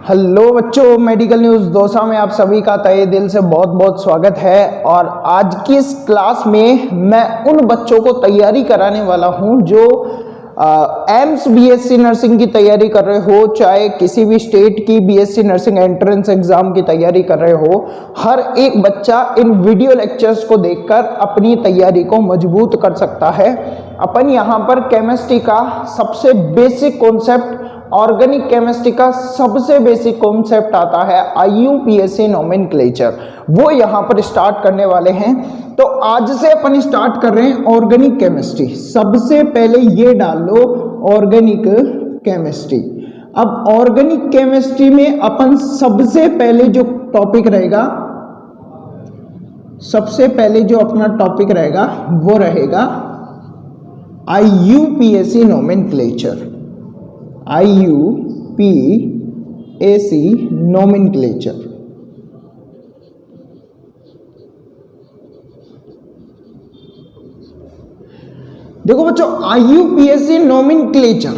Hello बच्चों, medical news dosa में आप सभी का तहे दिल से बहुत बहुत स्वागत है। और आज की इस क्लास में मैं उन बच्चों को तैयारी कराने वाला हूं जो एम्स बीएससी नर्सिंग की तैयारी कर रहे हो, चाहे किसी भी स्टेट की बीएससी नर्सिंग एंट्रेंस एग्जाम की तैयारी कर रहे हो। हर एक बच्चा इन वीडियो लेक्चर्स को देखकर अपनी तैयारी को मजबूत कर सकता है। अपन यहाँ पर केमिस्ट्री का सबसे बेसिक कॉन्सेप्ट, ऑर्गेनिक केमिस्ट्री का सबसे बेसिक कॉन्सेप्ट आता है IUPAC नोमेनक्लेचर, वो यहाँ पर स्टार्ट करने वाले हैं। तो आज से अपन स्टार्ट कर रहे हैं ऑर्गेनिक केमिस्ट्री। सबसे पहले ये डाल लो ऑर्गेनिक केमिस्ट्री। अब ऑर्गेनिक केमिस्ट्री में अपन सबसे पहले जो टॉपिक रहेगा, सबसे पहले जो अपना टॉपिक रहेगा वो रहेगा IUPAC नोमेनक्लेचर। IUPAC nomenclature. देखो बच्चों, IUPAC नोमेनक्लेचर,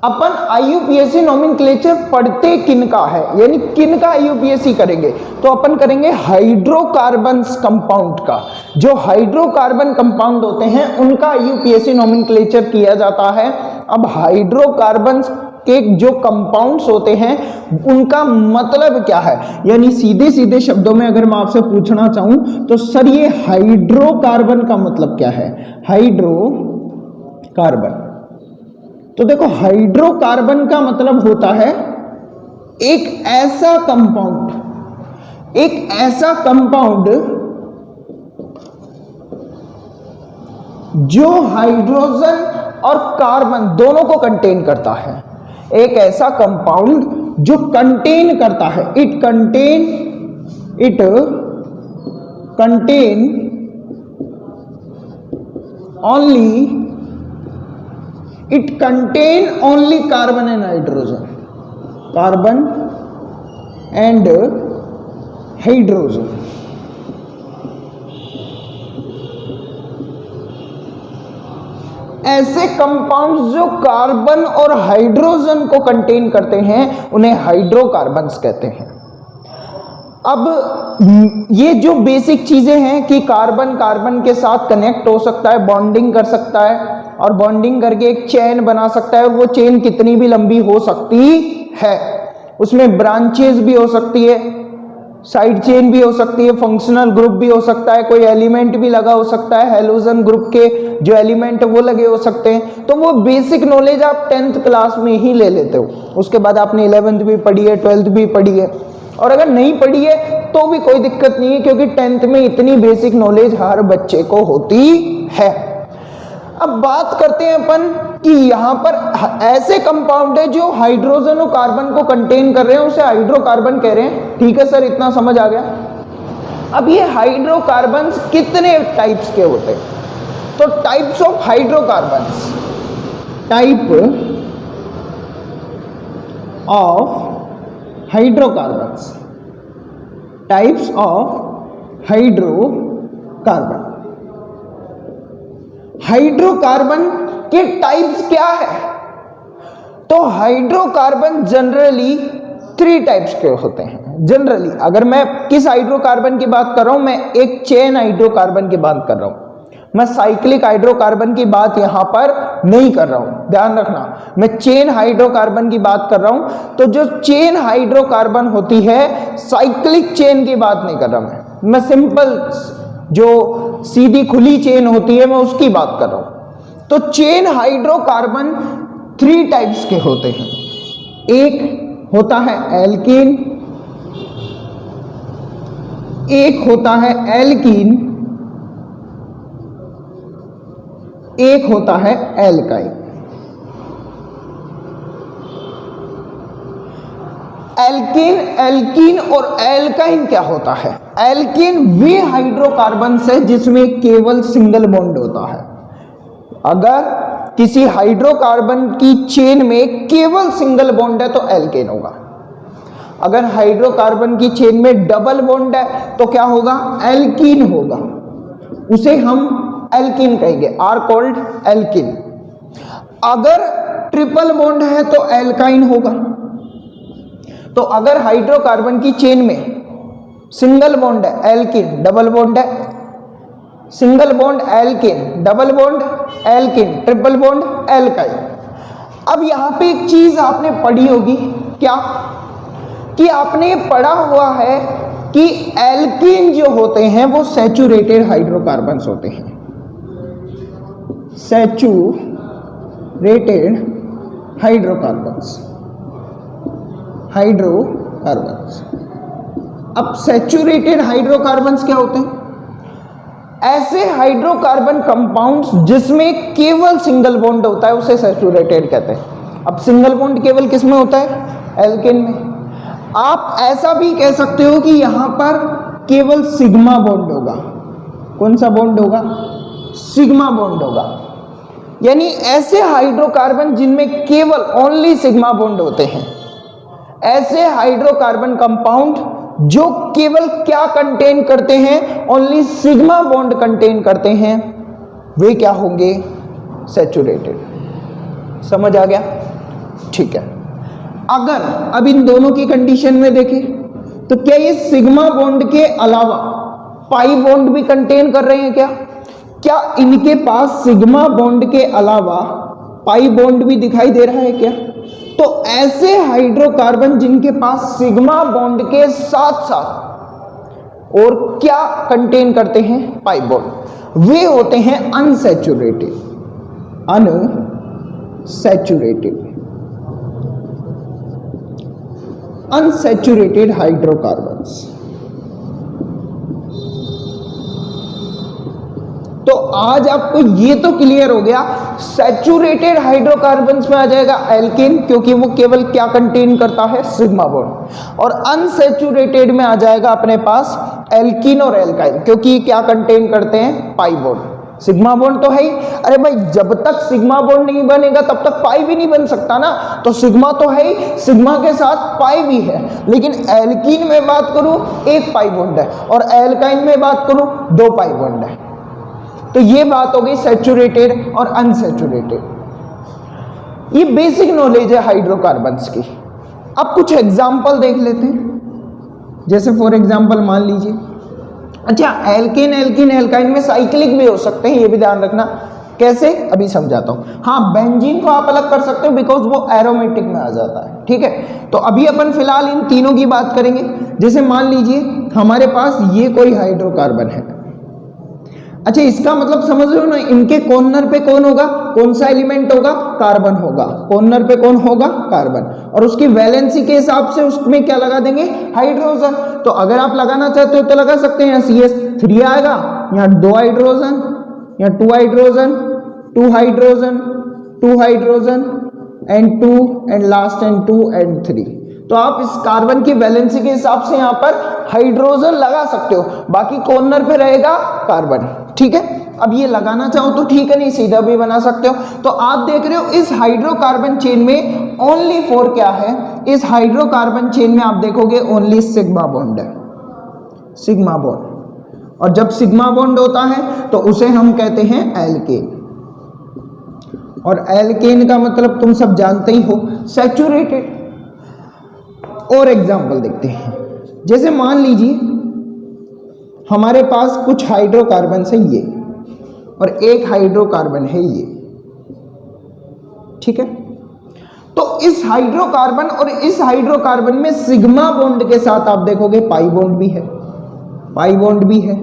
अपन IUPAC नोमेनक्लेचर पढ़ते किन का है, यानी किन का IUPAC करेंगे, तो अपन करेंगे हाइड्रोकार्बन्स कंपाउंड का। जो हाइड्रोकार्बन कंपाउंड होते हैं उनका IUPAC नोमेनक्लेचर किया जाता है। अब हाइड्रोकार्बन्स के जो कंपाउंड्स होते हैं उनका मतलब क्या है, यानी सीधे सीधे शब्दों में अगर मैं आपसे पूछना चाहूं तो सर ये हाइड्रोकार्बन का मतलब क्या है, हाइड्रोकार्बन। तो देखो, हाइड्रोकार्बन का मतलब होता है एक ऐसा कंपाउंड जो हाइड्रोजन और कार्बन दोनों को कंटेन करता है। एक ऐसा कंपाउंड जो कंटेन करता है, it contain only carbon and hydrogen. ऐसे कंपाउंड्स जो कार्बन और हाइड्रोजन को कंटेन करते हैं उन्हें हाइड्रोकार्बन्स कहते हैं। अब ये जो बेसिक चीजें हैं कि कार्बन कार्बन के साथ कनेक्ट हो सकता है, बॉन्डिंग कर सकता है और बॉन्डिंग करके एक चेन बना सकता है। वो चेन कितनी भी लंबी हो सकती है, उसमें ब्रांचेस भी हो सकती है, साइड चेन भी हो सकती है, फंक्शनल ग्रुप भी हो सकता है, कोई एलिमेंट भी लगा हो सकता है, हैलोजन ग्रुप के जो एलिमेंट वो लगे हो सकते हैं। तो वो बेसिक नॉलेज आप 10th क्लास में ही ले लेते हो। उसके बाद आपने 11th भी पढ़ी है, 12th भी पढ़ी है, और अगर नहीं पढ़ी है तो भी कोई दिक्कत नहीं है, क्योंकि 10th में इतनी बेसिक नॉलेज हर बच्चे को होती है। अब बात करते हैं अपन कि यहाँ पर ऐसे कंपाउंड है जो हाइड्रोजन और कार्बन को कंटेन कर रहे हैं, उसे हाइड्रोकार्बन कह रहे हैं। ठीक है सर, इतना समझ आ गया। अब ये हाइड्रोकार्बन्स कितने टाइप्स के होते हैं, तो types of hydrocarbons, types of hydrocarbon. Hydrocarbon के टाइप्स क्या है, तो हाइड्रोकार्बन जनरली 3 टाइप्स के होते हैं। जनरली अगर मैं किस हाइड्रोकार्बन की बात कर रहा हूं, मैं एक चेन हाइड्रोकार्बन की बात कर रहा हूं, मैं साइक्लिक हाइड्रोकार्बन की बात यहां पर नहीं कर रहा हूं, ध्यान रखना, मैं चेन हाइड्रोकार्बन की बात कर रहा हूं। तो जो चेन हाइड्रोकार्बन होती है, साइक्लिक चेन की बात नहीं कर रहा मैं सिंपल जो सीधी खुली चेन होती है मैं उसकी बात कर रहा हूं। तो चेन हाइड्रोकार्बन 3 टाइप्स के होते हैं। एक होता है एल्कीन, एक होता है एल्काइन। एल्कीन और एल्काइन क्या होता है? एल्कीन वे हाइड्रोकार्बन है जिसमें केवल सिंगल बॉन्ड होता है। अगर किसी हाइड्रोकार्बन की चेन में केवल सिंगल बॉन्ड है तो एल्केन होगा। अगर हाइड्रोकार्बन की चेन में डबल बॉन्ड है तो क्या होगा? एल्कीन होगा। उसे हम एल्कीन कहेंगे, आर कॉल्ड एल्कीन। अगर ट्रिपल बॉन्ड है तो एल्काइन होगा। तो अगर हाइड्रोकार्बन की चेन में सिंगल बॉन्ड है एल्किन, डबल बॉन्ड है, single bond alkene, double bond alkene, triple bond alkyl. अब यहां पे एक चीज आपने पढ़ी होगी, क्या कि आपने पढ़ा हुआ है कि एल्कीन जो होते हैं वो सैचुरेटेड हाइड्रोकार्बन्स होते हैं, सैचुरेटेड हाइड्रोकार्बन्स, हाइड्रोकार्बन्स। अब सैचुरेटेड हाइड्रोकार्बन्स क्या होते हैं? ऐसे हाइड्रोकार्बन कंपाउंड्स जिसमें केवल सिंगल बॉन्ड होता है उसे सैचुरेटेड कहते हैं। अब सिंगल बॉन्ड केवल किस में होता है? एल्केन में। आप ऐसा भी कह सकते हो कि यहां पर केवल सिग्मा बॉन्ड होगा। कौन सा बॉन्ड होगा? सिग्मा बॉन्ड होगा। यानी ऐसे हाइड्रोकार्बन जिनमें केवल ओनली सिग्मा बॉन्ड होते हैं, ऐसे हाइड्रोकार्बन कंपाउंड जो केवल क्या कंटेन करते हैं? ओनली सिग्मा बॉन्ड कंटेन करते हैं, वे क्या होंगे? सैचुरेटेड। समझ आ गया? ठीक है। अगर अब इन दोनों की कंडीशन में देखें तो क्या ये सिग्मा बॉन्ड के अलावा पाई बॉन्ड भी कंटेन कर रहे हैं? क्या इनके पास सिग्मा बॉन्ड के अलावा पाई बॉन्ड भी दिखाई दे रहा है क्या? तो ऐसे हाइड्रोकार्बन जिनके पास सिग्मा बॉन्ड के साथ साथ और क्या कंटेन करते हैं? पाई बॉन्ड, वे होते हैं अनसैचुरेटेड, अनसैचुरेटेड, अनसैचुरेटेड हाइड्रोकार्बन्स। तो आज आपको ये तो क्लियर हो गया, सैचुरेटेड हाइड्रोकार्बन्स में आ जाएगा एल्केन, क्योंकि वो केवल क्या कंटेन करता है? Sigma bond. और अनसैचुरेटेड में आ जाएगा अपने पास एल्कीन और एल्काइल, क्योंकि क्या कंटेन करते हैं? Pi bond. सिग्मा बॉन्ड तो है ही। अरे भाई, जब तक सिग्मा बॉन्ड नहीं बनेगा तब तक पाई भी नहीं बन सकता ना। तो सिग्मा तो है ही, सिग्मा के साथ पाई भी है। लेकिन एल्कीन में बात करूं एक पाई बॉन्ड है, और एल्काइन में बात करूं दो पाई बॉन्ड है। तो ये बात हो गई सैचुरेटेड और अनसैचुरेटेड। ये बेसिक नॉलेज है हाइड्रोकार्बन्स की। अब कुछ एग्जाम्पल देख लेते हैं। जैसे फॉर एग्जाम्पल मान लीजिए, अच्छा एल्केन, एल्कीन, एल्काइन में साइक्लिक भी हो सकते हैं, ये भी ध्यान रखना। कैसे? अभी समझाता हूं। हाँ, बेंजीन को आप अलग कर सकते हो बिकॉज वो एरोमेटिक में आ जाता है। ठीक है, तो अभी अपन फिलहाल इन तीनों की बात करेंगे। जैसे मान लीजिए हमारे पास ये कोई हाइड्रोकार्बन है। अच्छा, इसका मतलब समझ रहे हो ना, इनके कॉर्नर पे कौन होगा? कौन सा एलिमेंट होगा? कार्बन होगा। कॉर्नर पे कौन होगा? कार्बन। और उसकी वैलेंसी के हिसाब से उसमें क्या लगा देंगे? हाइड्रोजन। तो अगर आप लगाना चाहते हो तो लगा सकते हैं। यहाँ CH3 आएगा, यहाँ 2 हाइड्रोजन, यहाँ 2 hydrogen, 2 hydrogen, 2 hydrogen and 2 and last and 2 and 3। तो आप इस कार्बन की वैलेंसी के हिसाब से यहाँ पर हाइड्रोजन लगा सकते हो, बाकी कॉर्नर पे रहेगा कार्बन। ठीक है, अब ये लगाना चाहो तो ठीक है, नहीं सीधा भी बना सकते हो। तो आप देख रहे हो इस हाइड्रोकार्बन चेन में ओनली 4 क्या है? इस हाइड्रोकार्बन चेन में आप देखोगे ओनली सिग्मा बॉन्ड है, सिग्मा बॉन्ड। और जब सिग्मा बॉन्ड होता है तो उसे हम कहते हैं एल्केन। और एल्केन का मतलब तुम सब जानते ही हो, सैचुरेटेड। और एग्जाम्पल देखते हैं। जैसे मान लीजिए हमारे पास कुछ हाइड्रोकार्बन है ये, और एक हाइड्रोकार्बन है ये। ठीक है, तो इस हाइड्रोकार्बन और इस हाइड्रोकार्बन में सिग्मा बॉन्ड के साथ आप देखोगे पाई बॉन्ड भी है, पाई बॉन्ड भी है।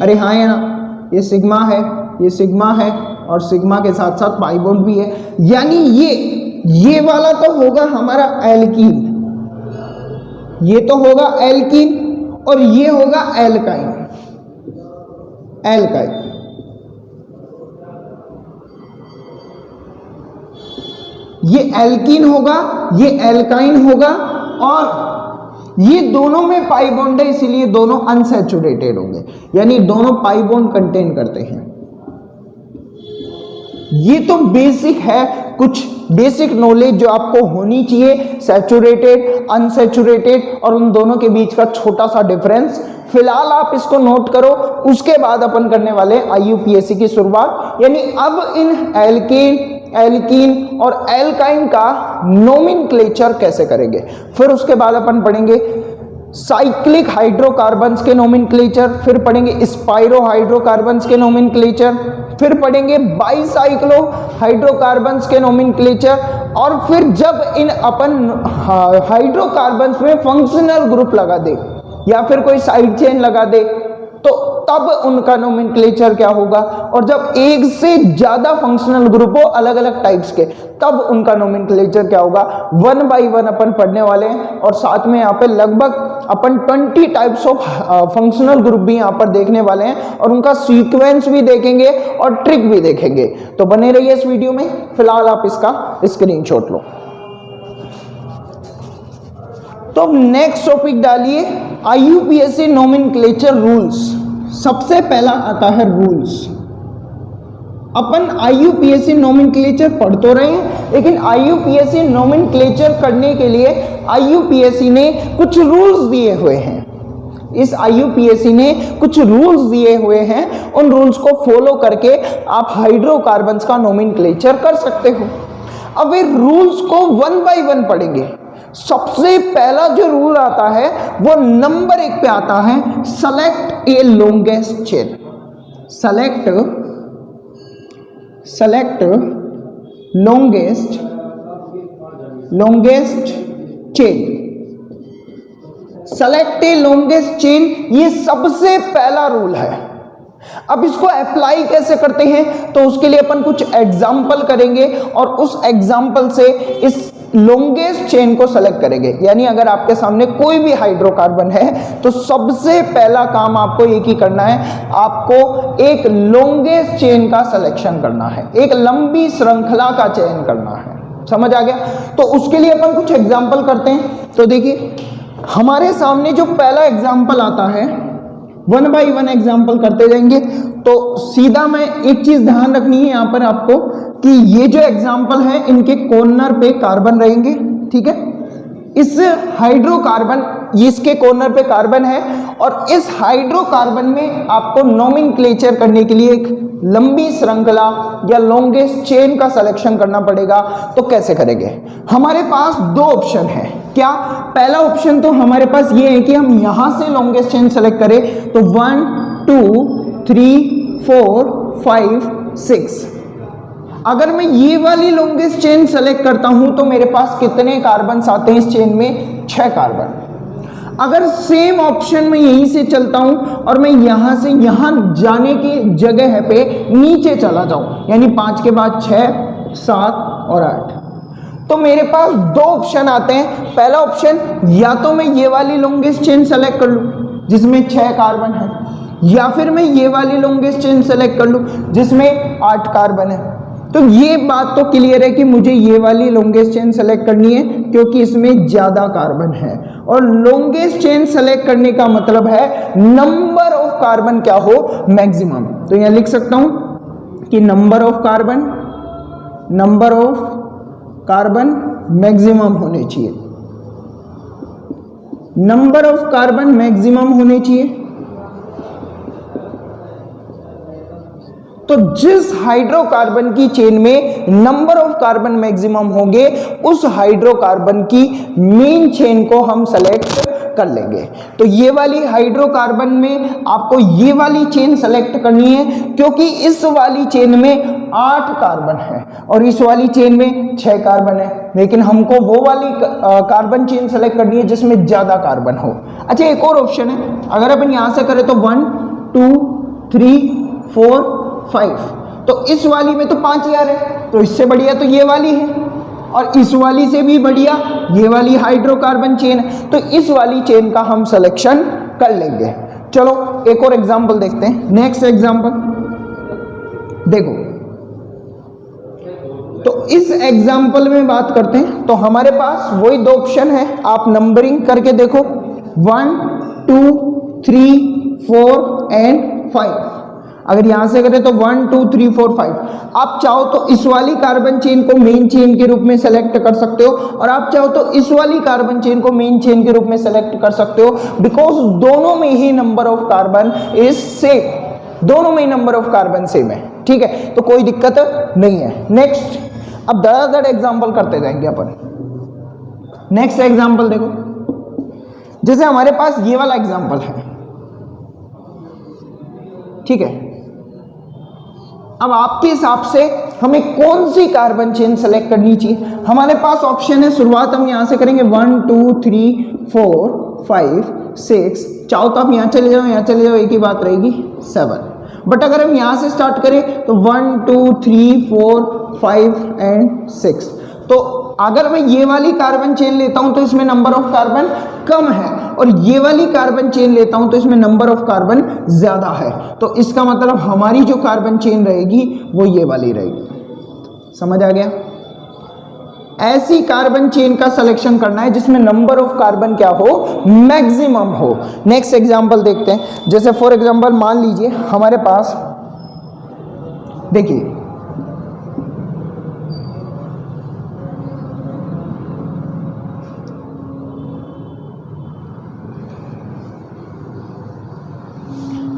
अरे हाँ है ना, ये सिग्मा है, ये सिग्मा है, और सिग्मा के साथ साथ पाई बॉन्ड भी है। यानी ये वाला तो होगा हमारा एल्कीन, ये तो होगा एल्कीन, और ये होगा एल्काइन। एल्काइन, ये एल्कीन होगा, ये एल्काइन होगा, और ये दोनों में पाई बॉन्ड है, इसीलिए दोनों अनसैचुरेटेड होंगे। यानी दोनों पाई बॉन्ड कंटेन करते हैं। ये तो बेसिक है, कुछ बेसिक नॉलेज जो आपको होनी चाहिए, सैचुरेटेड, अनसैचुरेटेड और उन दोनों के बीच का छोटा सा डिफरेंस। फिलहाल आप इसको नोट करो, उसके बाद अपन करने वाले IUPAC की शुरुआत। यानी अब इन एल्केन, एल्कीन और एल्काइन का नोमेनक्लेचर कैसे करेंगे। फिर उसके बाद अपन पढ़ेंगे साइक्लिक हाइड्रोकार्बन्स के नोमेनक्लेचर, फिर पढ़ेंगे स्पाइरो हाइड्रोकार्बन्स के नोमेनक्लेचर, फिर पढ़ेंगे बाईसाइक्लो हाइड्रोकार्बन्स के नोमेनक्लेचर, और फिर जब इन अपन हाइड्रोकार्बन्स में फंक्शनल ग्रुप लगा दे या फिर कोई साइड चेन लगा दे तो तब उनका नोमेनक्लेचर क्या होगा, और जब एक से ज्यादा फंक्शनल ग्रुप हो अलग अलग टाइप्स के तब उनका नोमेनक्लेचर क्या होगा, 1 बाय 1 अपन पढ़ने वाले हैं। और साथ में यहाँ पे लगभग अपन 20 टाइप्स ऑफ फंक्शनल ग्रुप भी यहाँ पर देखने वाले हैं और उनका सीक्वेंस भी देखेंगे और ट्रिक भी देखेंगे। तो बने रहिए इस वीडियो में। फिलहाल आप इसका स्क्रीनशॉट लो। तो नेक्स्ट टॉपिक डालिए IUPAC नोमेनक्लेचर रूल्स। सबसे पहला आता है रूल्स। अपन IUPAC नोमेनक्लेचर पढ़ तो रहे हैं, लेकिन IUPAC नोमेनक्लेचर करने के लिए IUPAC ने कुछ रूल्स दिए हुए हैं। इस IUPAC ने कुछ रूल्स दिए हुए हैं, उन रूल्स को फॉलो करके आप हाइड्रोकार्बन्स का नोमेनक्लेचर कर सकते हो। अब ये रूल्स को 1 बाय 1 पढ़ेंगे। सबसे पहला जो रूल आता है वो नंबर 1 पे आता है, select a longest chain. Select longest chain. Select a longest chain, ये सबसे पहला रूल है। अब इसको अप्लाई कैसे करते हैं, तो उसके लिए अपन कुछ एग्जाम्पल करेंगे और उस एग्जाम्पल से इस लॉन्गेस्ट चेन को सेलेक्ट करेंगे। यानी अगर आपके सामने कोई भी हाइड्रोकार्बन है तो सबसे पहला काम आपको एक ही करना है, आपको एक लॉन्गेस्ट चेन का सिलेक्शन करना है, एक लंबी श्रृंखला का चयन करना है। समझ आ गया? तो उसके लिए अपन कुछ एग्जाम्पल करते हैं। तो देखिए हमारे सामने जो पहला एग्जाम्पल आता है, 1 बाय 1 एग्जाम्पल करते जाएंगे। तो सीधा मैं एक चीज ध्यान रखनी है यहाँ पर आपको कि ये जो एग्जाम्पल है इनके कॉर्नर पे कार्बन रहेंगे, ठीक है। इस हाइड्रोकार्बन, इसके कॉर्नर पे कार्बन है और इस हाइड्रोकार्बन में आपको नोमेनक्लेचर करने के लिए एक लंबी श्रृंखला या लॉन्गेस्ट चेन का सिलेक्शन करना पड़ेगा। तो कैसे करेंगे? हमारे पास 2 ऑप्शन है। क्या? पहला ऑप्शन तो हमारे पास ये है कि हम यहां से लॉन्गेस्ट चेन सेलेक्ट करें। तो 1 2 3 4 5 6। अगर मैं ये वाली लॉन्गेस्ट चेन सेलेक्ट करता हूं तो मेरे पास कितने कार्बन आते हैं इस चेन में? 6 कार्बन। अगर सेम ऑप्शन में यहीं से चलता हूं और मैं यहां से यहां जाने की जगह पे नीचे चला जाऊं, यानी 5 के बाद 6 7 और 8, तो मेरे पास 2 ऑप्शन आते हैं। पहला ऑप्शन, या तो मैं ये वाली लॉन्गेस्ट चेन सेलेक्ट कर लूं जिसमें 6 कार्बन है, या फिर मैं ये वाली लॉन्गेस्ट चेन सेलेक्ट कर लूं जिसमें 8 कार्बन है। तो ये बात तो क्लियर है कि मुझे ये वाली लॉन्गेस्ट चेन सेलेक्ट करनी है क्योंकि इसमें ज्यादा कार्बन है। और लॉन्गेस्ट चेन सेलेक्ट करने का मतलब है नंबर ऑफ कार्बन क्या हो, मैक्सिमम। तो यहां लिख सकता हूं कि नंबर ऑफ कार्बन मैक्सिमम होने चाहिए, नंबर ऑफ कार्बन मैक्सिमम होने चाहिए। तो जिस हाइड्रोकार्बन की चेन में नंबर ऑफ कार्बन मैक्सिमम होंगे उस हाइड्रोकार्बन की मेन चेन को हम सेलेक्ट कर लेंगे। तो ये वाली हाइड्रोकार्बन में आपको ये वाली चेन सेलेक्ट करनी है क्योंकि इस वाली चेन में 8 कार्बन है और इस वाली चेन में 6 कार्बन है, लेकिन हमको वो वाली कार्बन चेन सेलेक्ट करनी है जिसमें ज्यादा कार्बन हो। अच्छा, एक और ऑप्शन है, अगर अपन यहां से करें तो 1 2 3 4 5, तो इस वाली में तो 5 ही आ रहे, तो इससे बढ़िया तो ये वाली है और इस वाली से भी बढ़िया ये वाली हाइड्रोकार्बन चेन है। तो इस वाली चेन का हम सिलेक्शन कर लेंगे। चलो एक और एग्जांपल देखते हैं। नेक्स्ट एग्जांपल देखो, तो इस एग्जांपल में बात करते हैं। तो हमारे पास वही 2 ऑप्शन है, आप नंबरिंग करके देखो 1 2 3 4 एंड 5। अगर यहां से करें तो 1 2 3 4 5। आप चाहो तो इस वाली कार्बन चेन को मेन चेन के रूप में सेलेक्ट कर सकते हो और आप चाहो तो इस वाली कार्बन चेन को मेन चेन के रूप में सेलेक्ट कर सकते हो, बिकॉज दोनों में ही number of carbon is same, दोनों में ही नंबर ऑफ कार्बन सेम है, ठीक है, तो कोई दिक्कत नहीं है। नेक्स्ट, अब धड़ाधड़ एग्जाम्पल करते जाएंगे अपन। नेक्स्ट एग्जाम्पल देखो, जैसे हमारे पास ये वाला एग्जाम्पल है, ठीक है। अब आपके हिसाब से हमें कौन सी कार्बन चेन सेलेक्ट करनी चाहिए? हमारे पास ऑप्शन है, शुरुआत हम यहां से करेंगे 1 2 3 4 5 6, चाहो तो आप यहां चले जाओ, यहां चले जाओ, एक ही बात रहेगी 7। बट अगर हम यहां से स्टार्ट करें तो 1 2 3 4 5 एंड 6, तो अगर मैं ये वाली कार्बन चेन लेता हूं तो इसमें नंबर ऑफ कार्बन कम है, और ये वाली कार्बन चेन लेता हूं तो इसमें नंबर ऑफ कार्बन ज्यादा है। तो इसका मतलब हमारी जो कार्बन चेन रहेगी वो ये वाली रहेगी। समझ आ गया? ऐसी कार्बन चेन का सिलेक्शन करना है जिसमें नंबर ऑफ कार्बन क्या हो, मैक्सिमम हो। नेक्स्ट एग्जांपल देखते हैं। जैसे फॉर एग्जांपल मान लीजिए हमारे पास, देखिए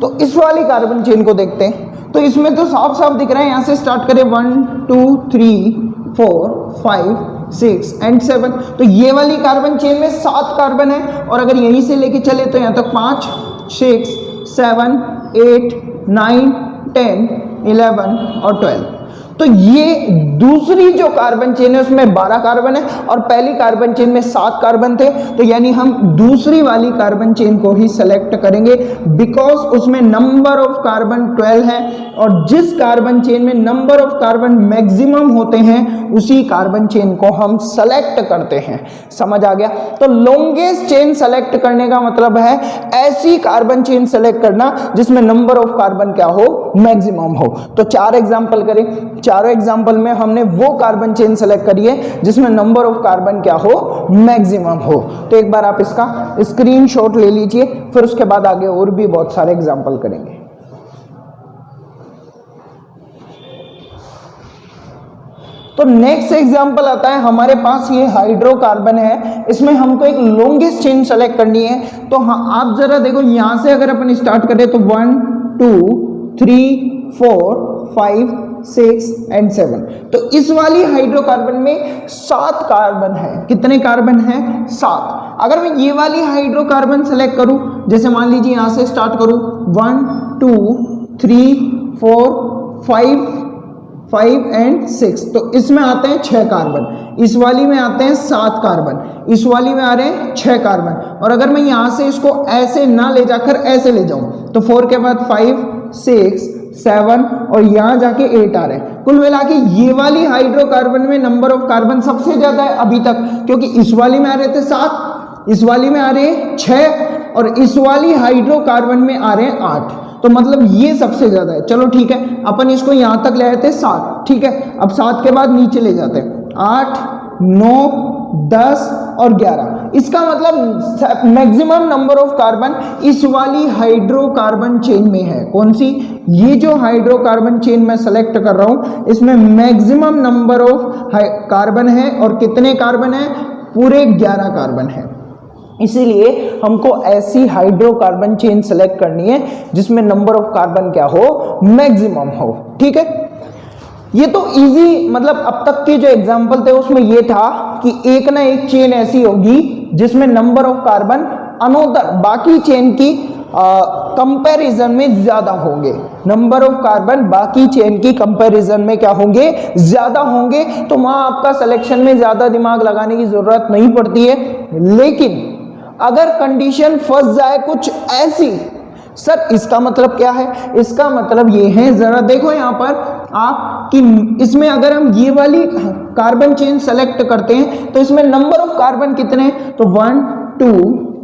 तो इस वाली कार्बन चेन को देखते हैं, तो इसमें तो साफ साफ दिख रहा है, यहां से स्टार्ट करें 1 2 3 4 5 6 एंड 7, तो ये वाली कार्बन चेन में 7 कार्बन है, और अगर यहीं से लेके चले तो यहां तक 5 6 7 8 9 10 11 और 12। तो ये दूसरी जो कार्बन चेन है उसमें 12 कार्बन है, और पहली कार्बन चेन में 7 कार्बन थे, तो यानी हम दूसरी वाली कार्बन चेन को ही सेलेक्ट करेंगे, बिकॉज उसमें नंबर ऑफ कार्बन 12 है, और जिस कार्बन चेन में नंबर ऑफ कार्बन मैक्सिमम होते हैं उसी कार्बन चेन को हम सेलेक्ट करते हैं। समझ आ गया? तो लॉन्गेस्ट चेन सेलेक्ट करने का मतलब है ऐसी कार्बन चेन सेलेक्ट करना जिसमें नंबर ऑफ कार्बन क्या हो, मैक्सिमम हो। तो 4 एग्जाम्पल करें, चारों एग्जाम्पल में हमने वो कार्बन चेन सेलेक्ट करी है जिसमें नंबर ऑफ कार्बन क्या हो, मैक्सिमम हो। तो एक बार आप इसका स्क्रीनशॉट ले लीजिए, फिर उसके बाद आगे और भी बहुत सारे एग्जाम्पल करेंगे। तो नेक्स्ट एग्जाम्पल आता है, हमारे पास ये हाइड्रोकार्बन है, इसमें हमको एक लॉन्गेस्ट चेन सेलेक्ट करनी है। तो हाँ, आप जरा देखो, यहां से अगर अपन स्टार्ट करें तो 1 2 3 4 5 6 एंड 7, तो इस वाली हाइड्रोकार्बन में 7 कार्बन है। कितने कार्बन हैं? 7। अगर मैं ये वाली हाइड्रोकार्बन सेलेक्ट करूं, जैसे मान लीजिए यहां से स्टार्ट करूं 1 2 3 4 5 एंड 6, तो इसमें आते हैं 6 कार्बन, इस वाली में आते हैं 7 कार्बन, इस वाली में आ रहे हैं 6 कार्बन। और अगर मैं यहां से इसको ऐसे ना ले जाकर ऐसे ले जाऊं तो 4 के बाद 5 6 7 और यहां जाके 8 आ रहे हैं। कुल मिला के ये वाली हाइड्रोकार्बन में नंबर ऑफ कार्बन सबसे ज्यादा है अभी तक, क्योंकि इस वाली में आ रहे थे 7, इस वाली में आ रहे हैं 6, और इस वाली हाइड्रोकार्बन में आ रहे हैं 8। तो मतलब ये सबसे ज्यादा है। चलो ठीक है, अपन इसको यहां तक ले आए थे 7, ठीक है। अब 7 के बाद नीचे ले जाते हैं 8 9 10 और 11। इसका मतलब मैक्सिमम नंबर ऑफ कार्बन इस वाली हाइड्रोकार्बन चेन में है। कौन सी? ये जो हाइड्रोकार्बन चेन मैं सेलेक्ट कर रहा हूं, इसमें मैक्सिमम नंबर ऑफ कार्बन है, और कितने कार्बन है? पूरे 11 कार्बन है। इसीलिए हमको ऐसी हाइड्रोकार्बन चेन सेलेक्ट करनी है जिसमें नंबर ऑफ कार्बन क्या हो, मैक्सिमम हो। ठीक है, ये तो इजी, मतलब अब तक के जो एग्जाम्पल थे उसमें ये था कि एक ना एक चेन ऐसी होगी जिसमें नंबर ऑफ कार्बन अनोदर बाकी चेन की कंपैरिजन में ज्यादा होंगे। नंबर ऑफ कार्बन बाकी चेन की कंपैरिजन में क्या होंगे, ज्यादा होंगे। तो वहां आपका सिलेक्शन में ज्यादा दिमाग लगाने की जरूरत नहीं पड़ती है। लेकिन अगर कंडीशन फंस जाए कुछ ऐसी, सर इसका मतलब क्या है? इसका मतलब ये है, जरा देखो यहां पर आप कि इसमें अगर हम ये वाली कार्बन चेन सेलेक्ट करते हैं तो इसमें नंबर ऑफ कार्बन कितने हैं? तो 1 2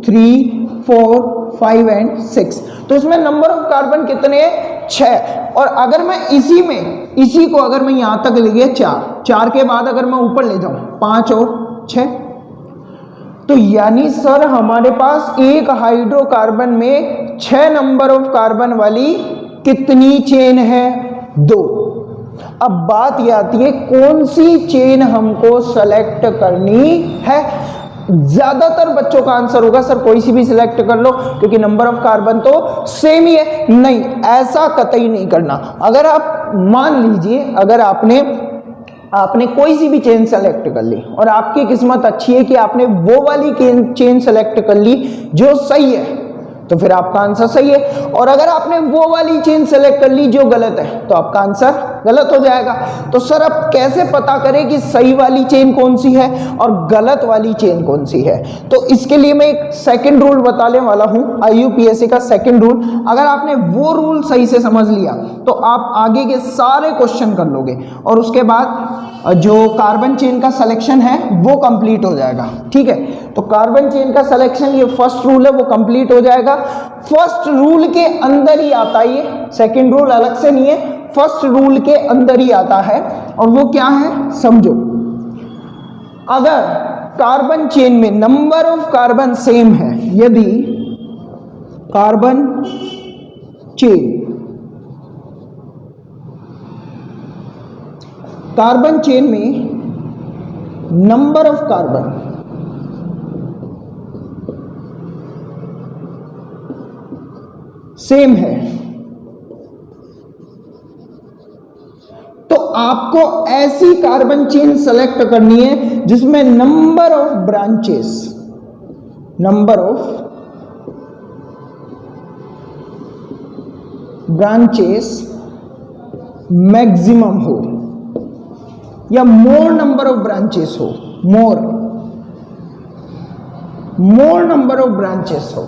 3 4 5 एंड 6। तो इसमें नंबर ऑफ कार्बन कितने हैं? 6। और अगर मैं इसी को अगर मैं यहां तक ले गया 4 के बाद अगर मैं ऊपर ले जाऊं 5 और 6, तो यानी सर हमारे पास एक हाइड्रोकार्बन में 6 नंबर ऑफ कार्बन वाली कितनी चेन है? 2। अब बात यह आती है कौन सी चेन हमको सेलेक्ट करनी है। ज्यादातर बच्चों का आंसर होगा सर कोई सी भी सिलेक्ट कर लो क्योंकि नंबर ऑफ कार्बन तो सेम ही है। नहीं, ऐसा कतई नहीं करना। अगर आप मान लीजिए अगर आपने आपने कोई सी भी चेन सेलेक्ट कर ली और आपकी किस्मत अच्छी है कि आपने वो वाली चेन सेलेक्ट कर ली जो सही है, तो फिर आपका आंसर सही है। और अगर आपने वो वाली चेन सेलेक्ट कर ली जो गलत है तो आपका आंसर गलत हो जाएगा। तो सर अब कैसे पता करें कि सही वाली चेन कौन सी है और गलत वाली चेन कौन सी है? तो इसके लिए मैं एक सेकंड रूल बताने वाला हूं, IUPAC का सेकंड रूल। अगर आपने वो रूल सही से समझ लिया तो आप आगे के सारे क्वेश्चन कर लोगे और उसके बाद जो कार्बन चेन का सिलेक्शन है वो कंप्लीट हो जाएगा। ठीक है, तो कार्बन चेन का सिलेक्शन ये फर्स्ट रूल है वो कंप्लीट हो जाएगा। फर्स्ट रूल के अंदर ही आता है, ये सेकंड रूल अलग से नहीं है, फर्स्ट रूल के अंदर ही आता है। और वो क्या है समझो, अगर कार्बन चेन में नंबर ऑफ कार्बन सेम है, यदि कार्बन चेन में नंबर ऑफ कार्बन सेम है तो आपको ऐसी कार्बन चेन सेलेक्ट करनी है जिसमें नंबर ऑफ ब्रांचेस मैक्सिमम हो या मोर नंबर ऑफ ब्रांचेस हो, मोर नंबर ऑफ ब्रांचेस हो।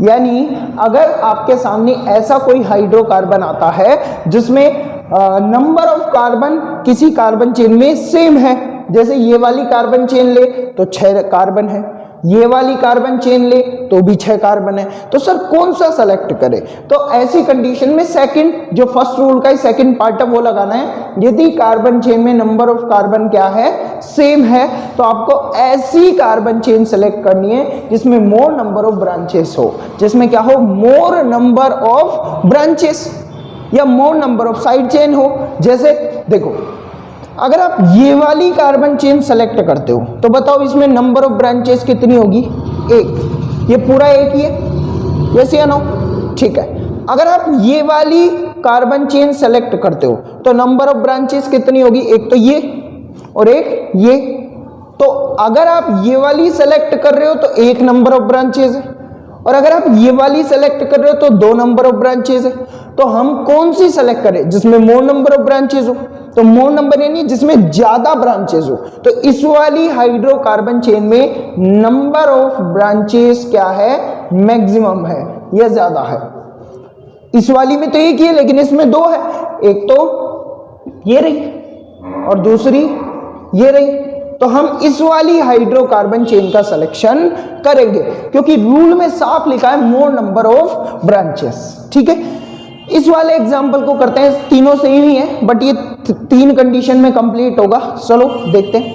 यानी अगर आपके सामने ऐसा कोई हाइड्रोकार्बन आता है जिसमें नंबर ऑफ कार्बन किसी कार्बन चेन में सेम है, जैसे ये वाली कार्बन चेन ले तो 6 कार्बन है, ये वाली कार्बन चेन ले तो भी 6 कार्बन है, तो सर कौन सा सेलेक्ट करें? तो ऐसी कंडीशन में सेकंड जो फर्स्ट रूल का सेकंड पार्ट है वो लगाना है। यदि कार्बन चेन में नंबर ऑफ कार्बन क्या है सेम है तो आपको ऐसी कार्बन चेन सेलेक्ट करनी है जिसमें मोर नंबर ऑफ ब्रांचेस हो, जिसमें क्या हो, मोर नंबर ऑफ ब्रांचेस या मोर नंबर ऑफ साइड चेन हो। जैसे देखो, अगर आप ये वाली कार्बन चेन सेलेक्ट करते हो तो बताओ इसमें नंबर ऑफ ब्रांचेस कितनी होगी? 1। ये पूरा एक ही है, यस या नो? ठीक है। अगर आप ये वाली कार्बन चेन सेलेक्ट करते हो तो नंबर ऑफ ब्रांचेस कितनी होगी? एक तो ये और एक ये। तो अगर आप ये वाली सेलेक्ट कर रहे हो तो 1 नंबर ऑफ ब्रांचेस है और अगर आप ये वाली सेलेक्ट कर रहे हो तो 2 नंबर ऑफ ब्रांचेस है। तो हम कौन सी सेलेक्ट करें? जिसमें मोर नंबर ऑफ ब्रांचेस हो। तो मोर नंबर यानी जिसमें ज्यादा ब्रांचेस हो। तो इस वाली हाइड्रोकार्बन चेन में नंबर ऑफ ब्रांचेस क्या है? मैक्सिमम है या ज्यादा है। इस वाली में तो एक ही है लेकिन इसमें 2 है, एक तो ये रही और दूसरी ये रही। तो हम इस वाली हाइड्रोकार्बन चेन का सिलेक्शन करेंगे क्योंकि रूल में साफ लिखा है मोर नंबर ऑफ ब्रांचेस। ठीक है, इस वाले एग्जाम्पल को करते हैं, तीनों सेम ही है बट ये 3 कंडीशन में कंप्लीट होगा। चलो देखते हैं।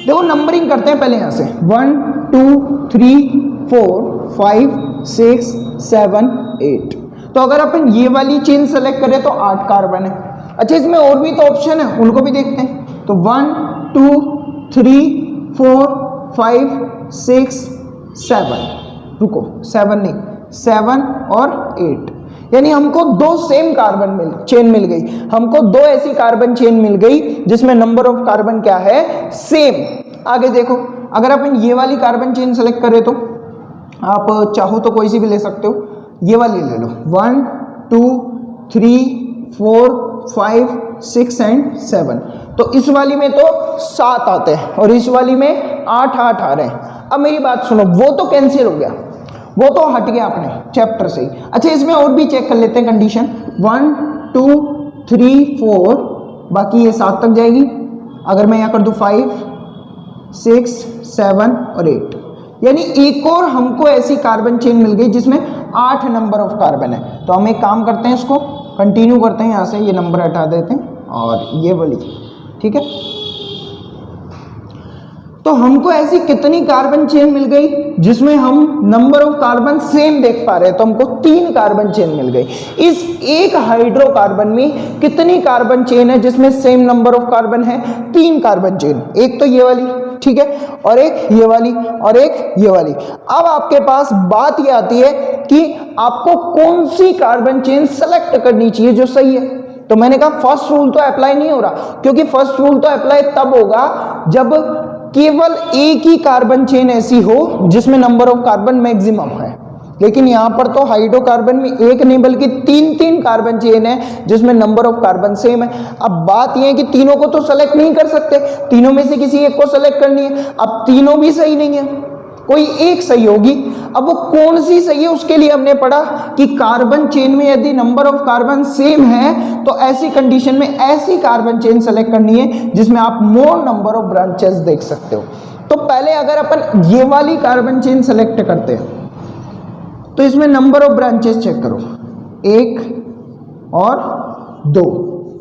देखो नंबरिंग करते हैं पहले यहां से 1 2 3 4 5 6 7 8। तो अगर अपन ये वाली चेन सेलेक्ट करें तो 8 कार्बन है। अच्छा, इसमें और भी तो ऑप्शन है, उनको भी देखते हैं। तो 1 2 3 4 5 6 7, रुको 7 नहीं 7 और 8, यानी हमको 2 सेम कार्बन चेन मिल गई। हमको 2 ऐसी कार्बन चेन मिल गई जिसमें नंबर ऑफ कार्बन क्या है? सेम। आगे देखो, अगर अपन ये वाली कार्बन चेन सेलेक्ट करें तो आप चाहो तो कोई सी भी ले सकते हो, ये वाली ले लो। 1 2 3 4 5 6 एंड 7। तो इस वाली में तो 7 आते हैं और इस वाली में 8 आ रहे हैं। अब मेरी बात सुनो, वो तो कैंसिल हो गया, वो तो हट गया अपने चैप्टर से। अच्छा, इसमें और भी चेक कर लेते हैं कंडीशन। 1 2 3 4, बाकी ये 7 तक जाएगी। अगर मैं यहाँ कर दूँ 5 6 7 और 8, यानी एक और हमको ऐसी कार्बन चेन मिल गई जिसमें 8 नंबर ऑफ कार्बन है। तो हम एक काम करते हैं, इसको कंटिन्यू करते हैं, यहाँ से ये नंबर हटा देते हैं और ये वाली। ठीक है, तो हमको ऐसी कितनी कार्बन चेन मिल गई जिसमें हम नंबर ऑफ कार्बन सेम देख पा रहे हैं? तो हमको 3 कार्बन चेन मिल गई। इस एक हाइड्रोकार्बन में कितनी कार्बन चेन है जिसमें सेम नंबर ऑफ कार्बन है? 3 कार्बन चेन। एक तो ये वाली, ठीक है, और एक ये वाली और एक ये वाली। अब आपके पास बात ये आती है कि आपको कौन सी कार्बन चेन सेलेक्ट करनी चाहिए जो सही है। तो मैंने कहा फर्स्ट रूल तो अप्लाई नहीं हो रहा, क्योंकि फर्स्ट रूल तो अप्लाई तब होगा जब केवल एक ही कार्बन चेन ऐसी हो जिसमें नंबर ऑफ कार्बन मैक्सिमम है। लेकिन यहां पर तो हाइड्रोकार्बन में एक नहीं बल्कि तीन तीन कार्बन चेन है जिसमें नंबर ऑफ कार्बन सेम है। अब बात यह है कि तीनों को तो सेलेक्ट नहीं कर सकते, तीनों में से किसी एक को सेलेक्ट करनी है। अब तीनों भी सही नहीं है, कोई एक सही होगी। अब वो कौन सी सही है उसके लिए हमने पढ़ा कि कार्बन चेन में यदि नंबर ऑफ कार्बन सेम है तो ऐसी कंडीशन में ऐसी कार्बन चेन सेलेक्ट करनी है जिसमें आप मोर नंबर ऑफ ब्रांचेस देख सकते हो। तो पहले अगर अपन ये वाली कार्बन चेन सेलेक्ट करते हैं तो इसमें नंबर ऑफ ब्रांचेस चेक करो, 1 और 2।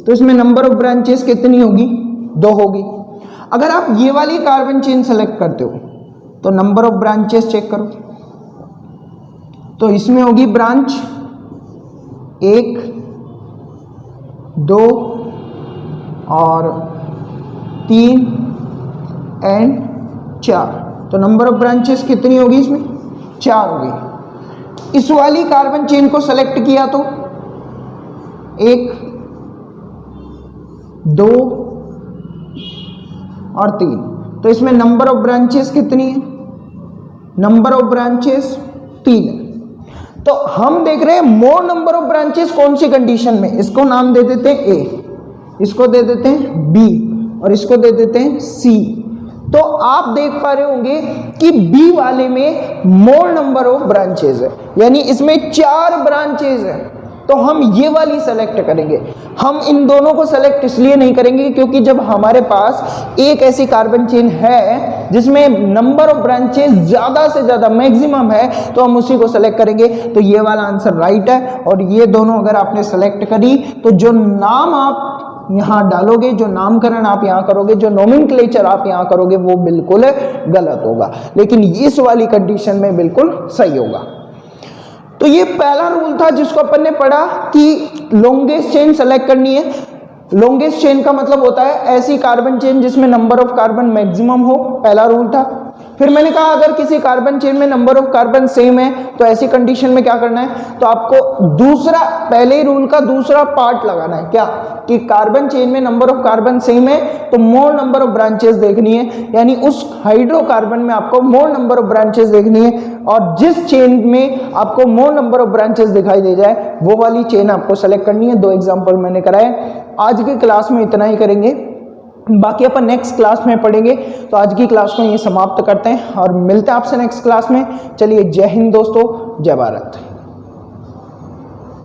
तो इसमें नंबर ऑफ ब्रांचेस कितनी होगी? 2 होगी। अगर आप ये वाली कार्बन चेन सेलेक्ट करते हो तो नंबर ऑफ ब्रांचेस चेक करो, तो इसमें होगी ब्रांच 1, 2 और 3 एंड 4। तो नंबर ऑफ ब्रांचेस कितनी होगी? इसमें 4 होगी। इस वाली कार्बन चेन को सेलेक्ट किया तो 1, 2 और 3। तो इसमें नंबर ऑफ ब्रांचेस कितनी है? नंबर ऑफ ब्रांचेस 3 है। तो हम देख रहे हैं मोर नंबर ऑफ ब्रांचेस कौन सी कंडीशन में। इसको नाम दे देते हैं A, इसको दे देते हैं B और इसको दे देते हैं C। तो आप देख पा रहे होंगे कि B वाले में मोर नंबर ऑफ ब्रांचेस है, यानी इसमें 4 ब्रांचेस है। तो हम ये वाली सेलेक्ट करेंगे। हम इन दोनों को सेलेक्ट इसलिए नहीं करेंगे क्योंकि जब हमारे पास एक ऐसी कार्बन चेन है जिसमें नंबर ऑफ ब्रांचेस ज्यादा से ज्यादा मैक्सिमम है तो हम उसी को सेलेक्ट करेंगे। तो ये वाला आंसर राइट है। और ये दोनों अगर आपने सेलेक्ट करी तो जो नाम आप यहां डालोगे, जो नामकरण आप यहां करोगे, जो नोमेनक्लेचर आप यहां करोगे वो बिल्कुल गलत होगा, लेकिन इस वाली कंडीशन में बिल्कुल सही होगा। तो ये पहला रूल था जिसको अपन ने पढ़ा कि लॉन्गेस्ट चेन सेलेक्ट करनी है। लॉन्गेस्ट चेन का मतलब होता है ऐसी कार्बन चेन जिसमें नंबर ऑफ कार्बन मैक्सिमम हो, पहला रूल था। फिर मैंने कहा अगर किसी कार्बन चेन में नंबर ऑफ कार्बन सेम है तो ऐसी कंडीशन में क्या करना है, तो आपको दूसरा, पहले रूल का दूसरा पार्ट लगाना है। क्या कि कार्बन चेन में नंबर ऑफ कार्बन सेम है तो मोर नंबर ऑफ ब्रांचेस देखनी है, यानी उस हाइड्रोकार्बन में आपको मोर नंबर ऑफ ब्रांचेस देखनी है। और जिस चेन में आपको मोर नंबर ऑफ ब्रांचेस दिखाई दे जाए वो वाली चेन आपको सेलेक्ट करनी है। 2 एग्जाम्पल मैंने कराए। आज की क्लास में इतना ही करेंगे, बाकी अपन नेक्स्ट क्लास में पढ़ेंगे। तो आज की क्लास को ये समाप्त करते हैं और मिलते हैं आपसे नेक्स्ट क्लास में। चलिए, जय हिंद दोस्तों, जय भारत।